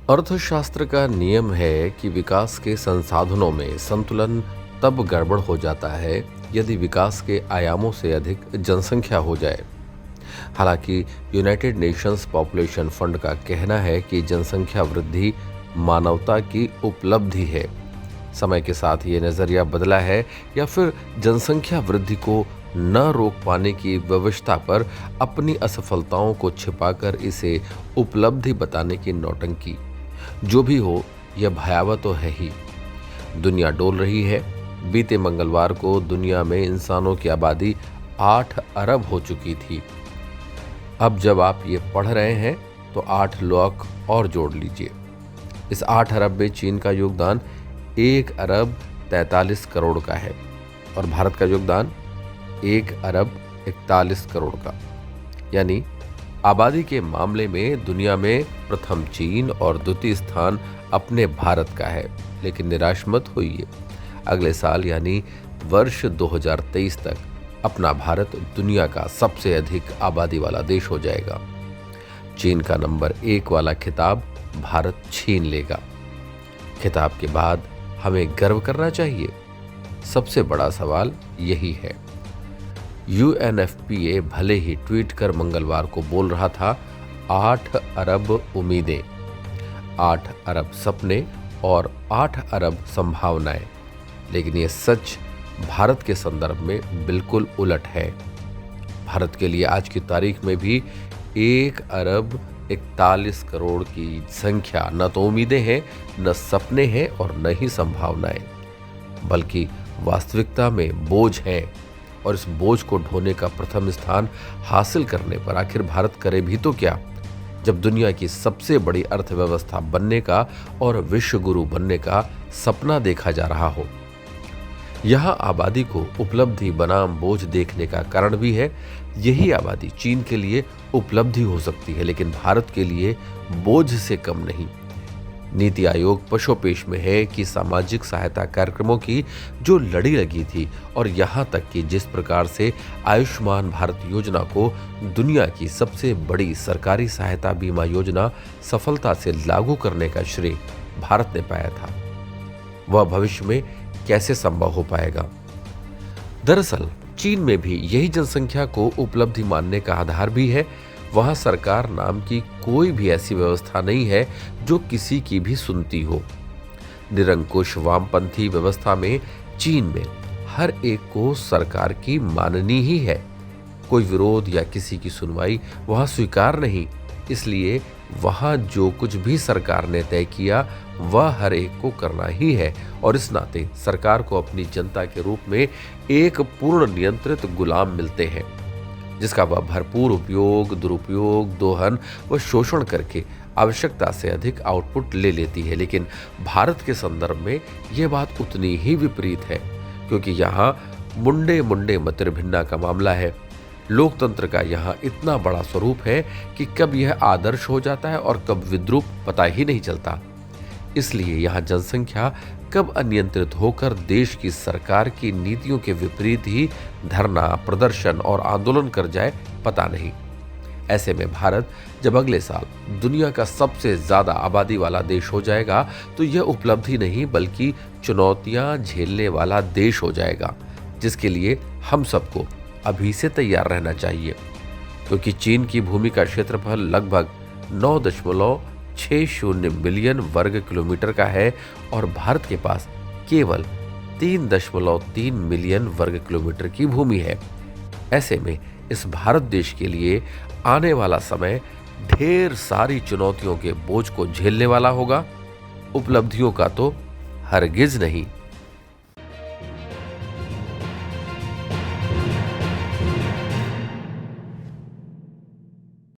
अर्थशास्त्र का नियम है कि विकास के संसाधनों में संतुलन तब गड़बड़ हो जाता है यदि विकास के आयामों से अधिक जनसंख्या हो जाए। हालांकि यूनाइटेड नेशंस पॉपुलेशन फंड का कहना है कि जनसंख्या वृद्धि मानवता की उपलब्धि है। समय के साथ ये नजरिया बदला है या फिर जनसंख्या वृद्धि को न रोक पाने की व्यवस्था पर अपनी असफलताओं को छिपाकर इसे उपलब्धि बताने की नौटंकी। जो भी हो, यह भयावह तो है ही। दुनिया डोल रही है। बीते मंगलवार को दुनिया में इंसानों की आबादी 8 अरब हो चुकी थी। अब जब आप ये पढ़ रहे हैं तो 8 लाख और जोड़ लीजिए। इस 8 अरब में चीन का योगदान 1 अरब 43 करोड़ का है और भारत का योगदान 1 अरब 41 करोड़ का। यानी आबादी के मामले में दुनिया में प्रथम चीन और द्वितीय स्थान अपने भारत का है। लेकिन निराश मत होइए, अगले साल यानी वर्ष 2023 तक अपना भारत दुनिया का सबसे अधिक आबादी वाला देश हो जाएगा। चीन का नंबर 1 वाला खिताब भारत छीन लेगा। खिताब के बाद हमें गर्व करना चाहिए। सबसे बड़ा सवाल यही है। UNFPA भले ही ट्वीट कर मंगलवार को बोल रहा था 8 अरब उम्मीदें, 8 अरब सपने और 8 अरब संभावनाएं, लेकिन ये सच भारत के संदर्भ में बिल्कुल उलट है। भारत के लिए आज की तारीख में भी 1 अरब 41 करोड़ की संख्या न तो उम्मीदें हैं, न सपने हैं और न ही संभावनाएं, बल्कि वास्तविकता में बोझ है। और इस बोझ को ढोने का प्रथम स्थान हासिल करने पर आखिर भारत करे भी तो क्या, जब दुनिया की सबसे बड़ी अर्थव्यवस्था बनने का और विश्व गुरु बनने का सपना देखा जा रहा हो। यहाँ आबादी को उपलब्धि बनाम बोझ देखने का कारण भी है। यही आबादी चीन के लिए उपलब्धि हो सकती है, लेकिन भारत के लिए बोझ से कम नहीं। नीति आयोग पशोपेश में है कि सामाजिक सहायता कार्यक्रमों की जो लड़ी लगी थी और यहाँ तक कि जिस प्रकार से आयुष्मान भारत योजना को दुनिया की सबसे बड़ी सरकारी सहायता बीमा योजना सफलता से लागू करने का श्रेय भारत ने पाया था, वह भविष्य में कैसे संभव हो पाएगा। दरअसल चीन में भी यही जनसंख्या को उपलब्धि मानने का आधार भी है। वहां सरकार नाम की कोई भी ऐसी व्यवस्था नहीं है जो किसी की भी सुनती हो। निरंकुश वामपंथी व्यवस्था में चीन में हर एक को सरकार की माननी ही है। कोई विरोध या किसी की सुनवाई वहां स्वीकार नहीं। इसलिए वहां जो कुछ भी सरकार ने तय किया वह हर एक को करना ही है और इस नाते सरकार को अपनी जनता के रूप में एक पूर्ण नियंत्रित गुलाम मिलते हैं, जिसका वह भरपूर उपयोग, दुरुपयोग, दोहन व शोषण करके आवश्यकता से अधिक आउटपुट ले लेती है। लेकिन भारत के संदर्भ में यह बात उतनी ही विपरीत है, क्योंकि यहाँ मुंडे मुंडे मतिर्भिन्ना का मामला है। लोकतंत्र का यहाँ इतना बड़ा स्वरूप है कि कब यह आदर्श हो जाता है और कब विद्रूप पता ही नहीं चलता। इसलिए यहाँ जनसंख्या कब अनियंत्रित होकर देश की सरकार की नीतियों के विपरीत ही धरना, प्रदर्शन और आंदोलन कर जाए पता नहीं। ऐसे में भारत जब अगले साल दुनिया का सबसे ज्यादा आबादी वाला देश हो जाएगा तो यह उपलब्धि नहीं बल्कि चुनौतियां झेलने वाला देश हो जाएगा, जिसके लिए हम सबको अभी से तैयार रहना चाहिए। क्योंकि चीन की भूमि का क्षेत्रफल लगभग 9.60 मिलियन वर्ग किलोमीटर का है और भारत के पास केवल 3.3 मिलियन वर्ग किलोमीटर की भूमि है। ऐसे में इस भारत देश के लिए आने वाला समय ढेर सारी चुनौतियों के बोझ को झेलने वाला होगा। उपलब्धियों का तो हरगिज नहीं।